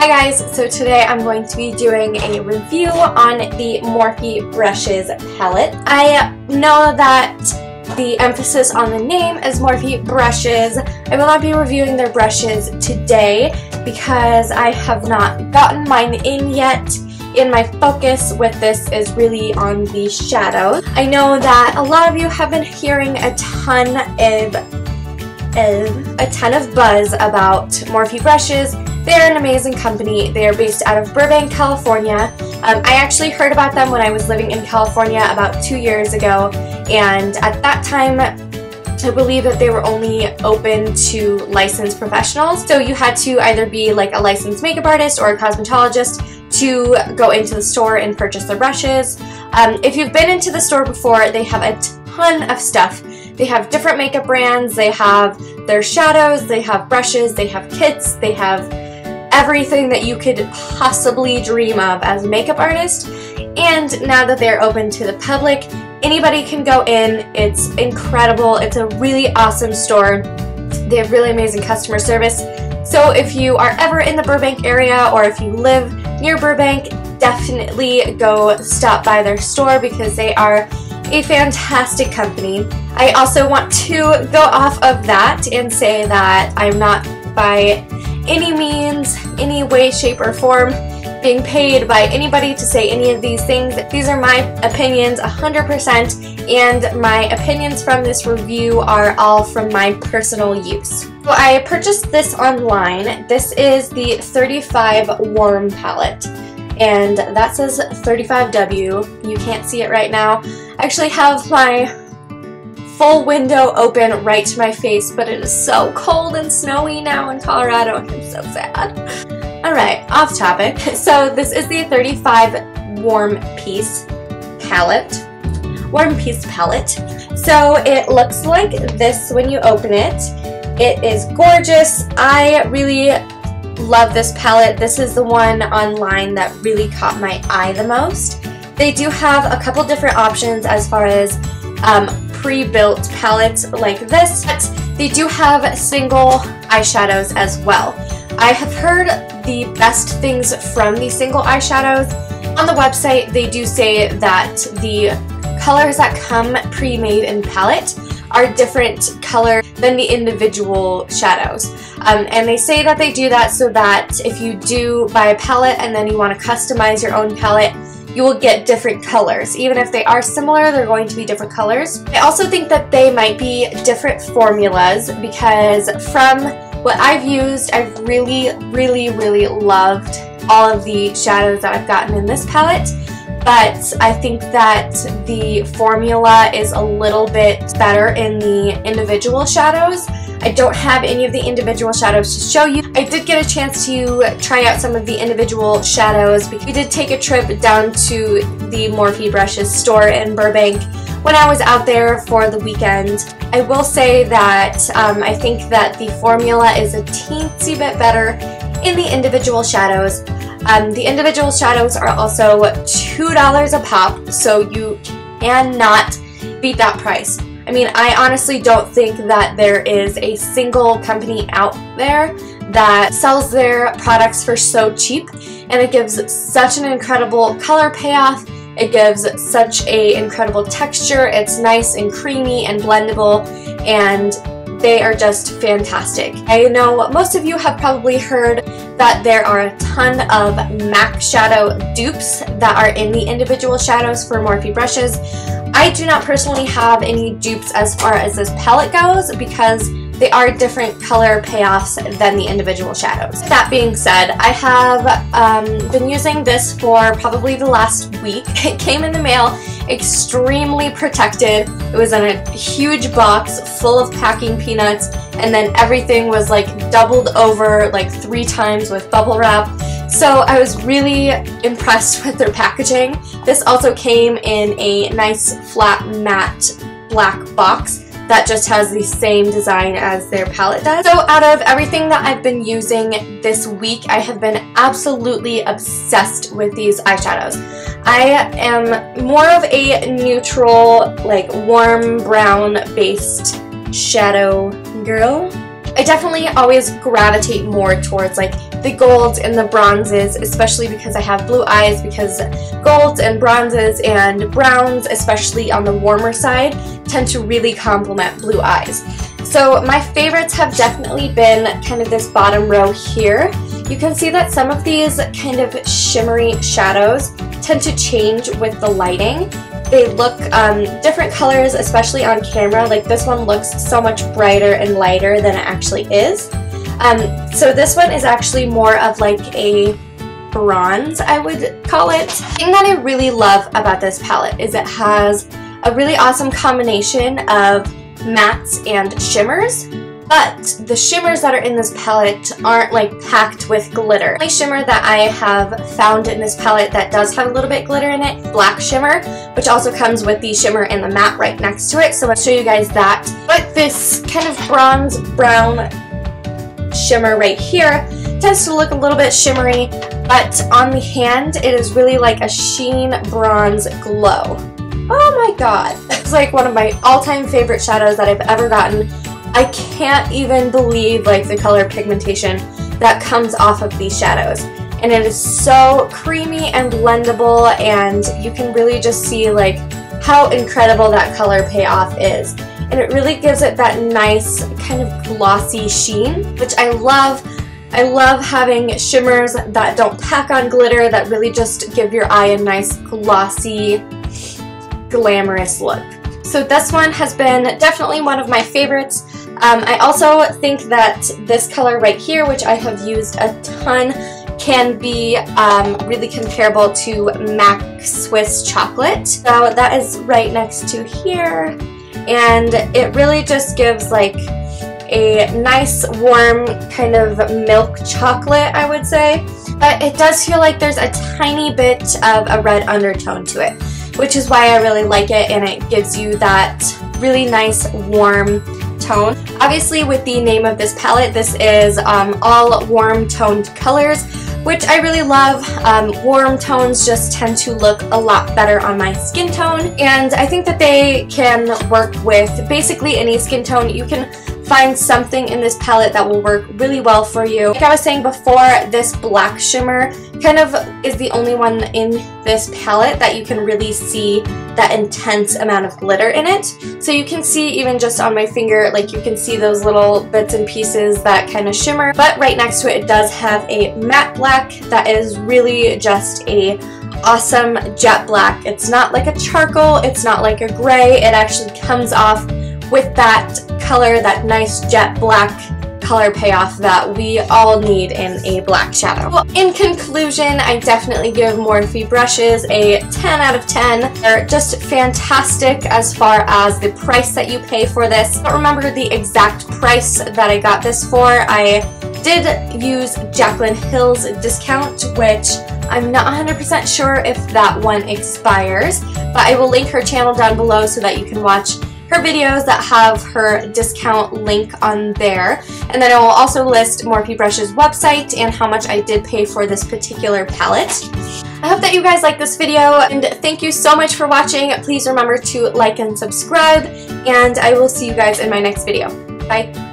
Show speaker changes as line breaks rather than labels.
Hi guys, so today I'm going to be doing a review on the Morphe Brushes palette. I know that the emphasis on the name is Morphe Brushes. I will not be reviewing their brushes today because I have not gotten mine in yet. And my focus with this is really on the shadows. I know that a lot of you have been hearing a ton of buzz about Morphe Brushes. They're an amazing company. They are based out of Burbank, California. I actually heard about them when I was living in California about 2 years ago, and at that time I believe that they were only open to licensed professionals. So you had to either be like a licensed makeup artist or a cosmetologist to go into the store and purchase their brushes. If you've been into the store before, they have a ton of stuff. They have different makeup brands, they have their shadows, they have brushes, they have kits, they have everything that you could possibly dream of as a makeup artist. And now that they're open to the public, anybody can go in. It's incredible. It's a really awesome store. They have really amazing customer service. So if you are ever in the Burbank area or if you live near Burbank, definitely go stop by their store because they are a fantastic company. I also want to go off of that and say that I'm not by any means, any way, shape, or form being paid by anybody to say any of these things. These are my opinions 100%, and my opinions from this review are all from my personal use. So I purchased this online. This is the 35 Warm palette, and that says 35W. You can't see it right now. I actually have my full window open right to my face, but it is so cold and snowy now in Colorado, and I'm so sad. Alright, off topic. So this is the 35 Warm Piece palette. So it looks like this when you open it. It is gorgeous. I really love this palette. This is the one online that really caught my eye the most. They do have a couple different options as far as pre-built palettes like this, but they do have single eyeshadows as well. I have heard the best things from the single eyeshadows. On the website, they do say that the colors that come pre-made in palette are different color than the individual shadows. And they say that they do that so that if you do buy a palette and then you want to customize your own palette, you will get different colors. Even if they are similar, they're going to be different colors. I also think that they might be different formulas because from what I've used, I've really loved all of the shadows that I've gotten in this palette. But I think that the formula is a little bit better in the individual shadows. I don't have any of the individual shadows to show you. I did get a chance to try out some of the individual shadows because we did take a trip down to the Morphe Brushes store in Burbank when I was out there for the weekend. I will say that I think that the formula is a teensy bit better in the individual shadows. The individual shadows are also $2 a pop, so you cannot beat that price. I mean, I honestly don't think that there is a single company out there that sells their products for so cheap, and it gives such an incredible color payoff. It gives such an incredible texture. It's nice and creamy and blendable, and they are just fantastic. I know most of you have probably heard that there are a ton of MAC shadow dupes that are in the individual shadows for Morphe Brushes. I do not personally have any dupes as far as this palette goes because they are different color payoffs than the individual shadows. That being said, I have been using this for probably the last week. It came in the mail extremely protected. It was in a huge box full of packing peanuts, and then everything was like doubled over like 3 times with bubble wrap. So I was really impressed with their packaging. This also came in a nice flat matte black box that just has the same design as their palette does. So out of everything that I've been using this week, I have been absolutely obsessed with these eyeshadows. I am more of a neutral, like warm brown based shadow girl. I definitely always gravitate more towards like the golds and the bronzes, especially because I have blue eyes, because golds and bronzes and browns, especially on the warmer side, tend to really complement blue eyes. So my favorites have definitely been kind of this bottom row here. You can see that some of these kind of shimmery shadows tend to change with the lighting. They look different colors, especially on camera. Like this one looks so much brighter and lighter than it actually is. So this one is actually more of like a bronze, I would call it. The thing that I really love about this palette is it has a really awesome combination of mattes and shimmers, but the shimmers that are in this palette aren't like packed with glitter. The only shimmer that I have found in this palette that does have a little bit glitter in it, black shimmer, which also comes with the shimmer and the matte right next to it, so I'll show you guys that. But this kind of bronze brown shimmer right here tends to look a little bit shimmery, but on the hand it is really like a sheen bronze glow. Oh my god, it's like one of my all-time favorite shadows that I've ever gotten. I can't even believe like the color pigmentation that comes off of these shadows, and it is so creamy and blendable, and you can really just see like how incredible that color payoff is. And it really gives it that nice kind of glossy sheen, which I love. I love having shimmers that don't pack on glitter, that really just give your eye a nice glossy, glamorous look. So this one has been definitely one of my favorites. I also think that this color right here, which I have used a ton, can be really comparable to MAC Swiss Chocolate. So that is right next to here. And it really just gives like a nice warm kind of milk chocolate, I would say. But it does feel like there's a tiny bit of a red undertone to it, which is why I really like it, and it gives you that really nice warm tone. Obviously with the name of this palette, this is all warm toned colors, which I really love. Warm tones just tend to look a lot better on my skin tone, and I think that they can work with basically any skin tone. You can find something in this palette that will work really well for you. Like I was saying before, this black shimmer kind of is the only one in this palette that you can really see that intense amount of glitter in it. So you can see even just on my finger, like you can see those little bits and pieces that kind of shimmer. But right next to it, it does have a matte black that is really just a awesome jet black. It's not like a charcoal, it's not like a gray, it actually comes off with that color, that nice jet black color payoff that we all need in a black shadow. Well, in conclusion, I definitely give Morphe Brushes a 10 out of 10. They're just fantastic as far as the price that you pay for this. I don't remember the exact price that I got this for. I did use Jaclyn Hill's discount, which I'm not 100% sure if that one expires, but I will link her channel down below so that you can watch her videos that have her discount link on there. And then I will also list Morphe Brushes' website and how much I did pay for this particular palette. I hope that you guys like this video, and thank you so much for watching. Please remember to like and subscribe, and I will see you guys in my next video. Bye!